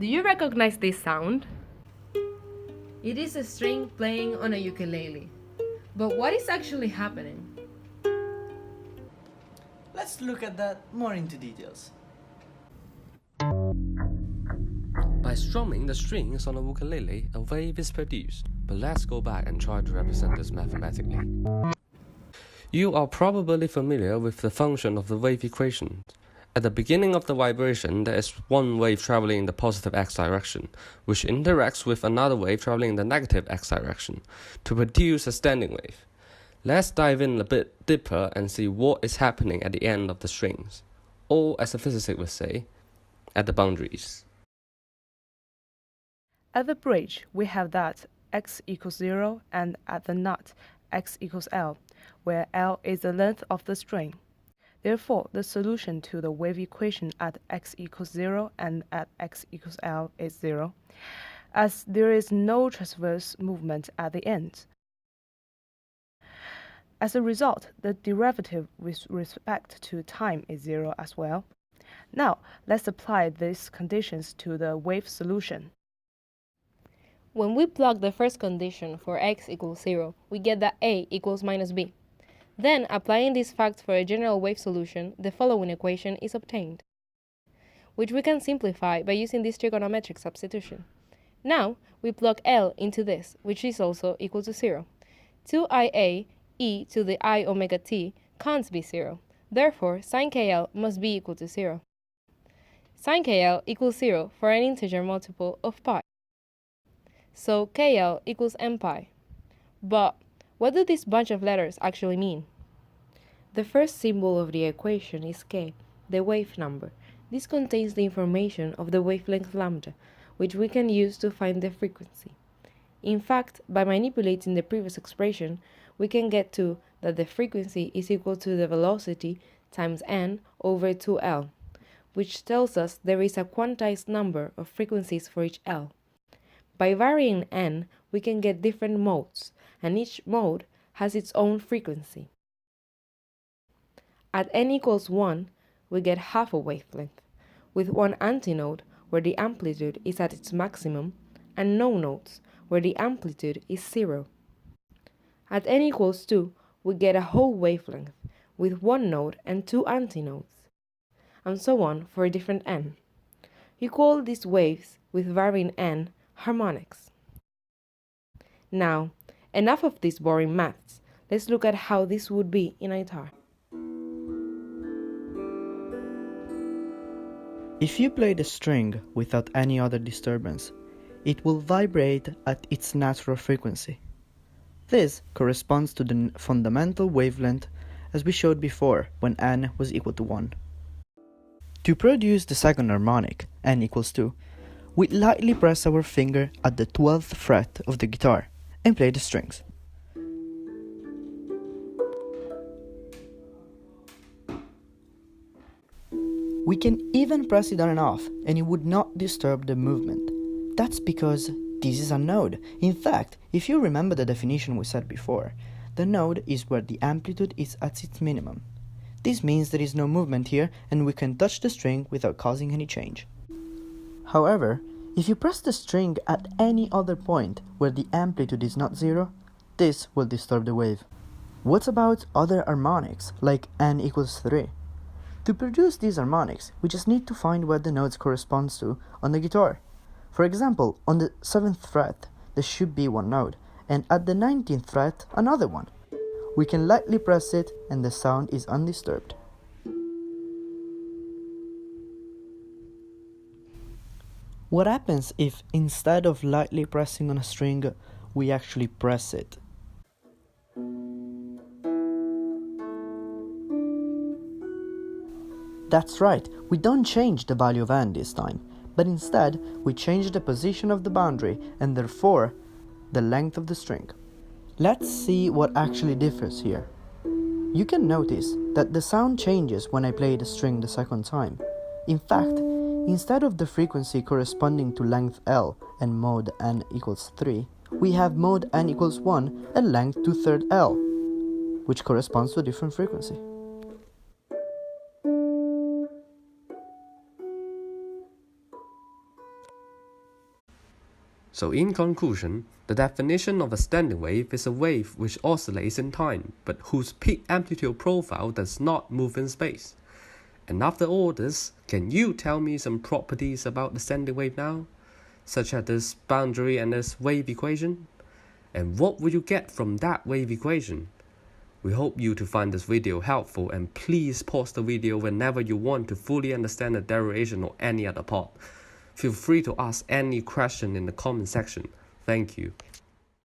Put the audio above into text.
Do you recognize this sound? It is a string playing on a ukulele. But what is actually happening? Let's look at that more into details. By strumming the strings on a ukulele, a wave is produced. But let's go back and try to represent this mathematically. You are probably familiar with the function of the wave equation. At the beginning of the vibration, there is one wave traveling in the positive x direction, which interacts with another wave traveling in the negative x direction, to produce a standing wave. Let's dive in a bit deeper and see what is happening at the end of the strings, or as a physicist would say, at the boundaries. At the bridge, we have that x equals 0, and at the nut, x equals L, where L is the length of the string. Therefore, the solution to the wave equation at x equals 0 and at x equals L is 0, as there is no transverse movement at the end. As a result, the derivative with respect to time is 0 as well. Now, let's apply these conditions to the wave solution. When we plug the first condition for x equals 0, we get that a equals minus b. Then, applying these facts for a general wave solution, the following equation is obtained, which we can simplify by using this trigonometric substitution. Now, we plug L into this, which is also equal to 0. 2ia e to the I omega t can't be 0. Therefore, sin kl must be equal to 0. Sin kl equals 0 for an integer multiple of pi. So kl equals m pi. But what do this bunch of letters actually mean? The first symbol of the equation is k, the wave number. This contains the information of the wavelength lambda, which we can use to find the frequency. In fact, by manipulating the previous expression, we can get to that the frequency is equal to the velocity times n over 2L, which tells us there is a quantized number of frequencies for each L. By varying n, we can get different modes, and each mode has its own frequency. At n equals 1, we get half a wavelength, with one antinode where the amplitude is at its maximum, and no nodes where the amplitude is 0. At n equals 2, we get a whole wavelength, with one node and two antinodes, and so on for a different n. You call these waves, with varying n, harmonics. Now, enough of these boring maths. Let's look at how this would be in a guitar. If you play the string without any other disturbance, it will vibrate at its natural frequency. This corresponds to the fundamental wavelength as we showed before when n was equal to 1. To produce the second harmonic, n equals 2, we lightly press our finger at the 12th fret of the guitar and play the strings. We can even press it on and off, and it would not disturb the movement. That's because this is a node. In fact, if you remember the definition we said before, the node is where the amplitude is at its minimum. This means there is no movement here, and we can touch the string without causing any change. However, if you press the string at any other point where the amplitude is not 0, this will disturb the wave. What about other harmonics, like n equals 3? To produce these harmonics, we just need to find where the notes corresponds to on the guitar. For example, on the 7th fret, there should be one note, and at the 19th fret, another one. We can lightly press it, and the sound is undisturbed. What happens if, instead of lightly pressing on a string, we actually press it? That's right, we don't change the value of n this time, but instead we change the position of the boundary and therefore the length of the string. Let's see what actually differs here. You can notice that the sound changes when I play the string the second time. In fact, instead of the frequency corresponding to length L and mode n equals 3, we have mode n equals 1 and length 2/3 L, which corresponds to a different frequency. So in conclusion, the definition of a standing wave is a wave which oscillates in time, but whose peak amplitude profile does not move in space. And after all this, can you tell me some properties about the standing wave now, such as this boundary and this wave equation? And what will you get from that wave equation? We hope you to find this video helpful, and please pause the video whenever you want to fully understand the derivation or any other part. Feel free to ask any question in the comment section. Thank you.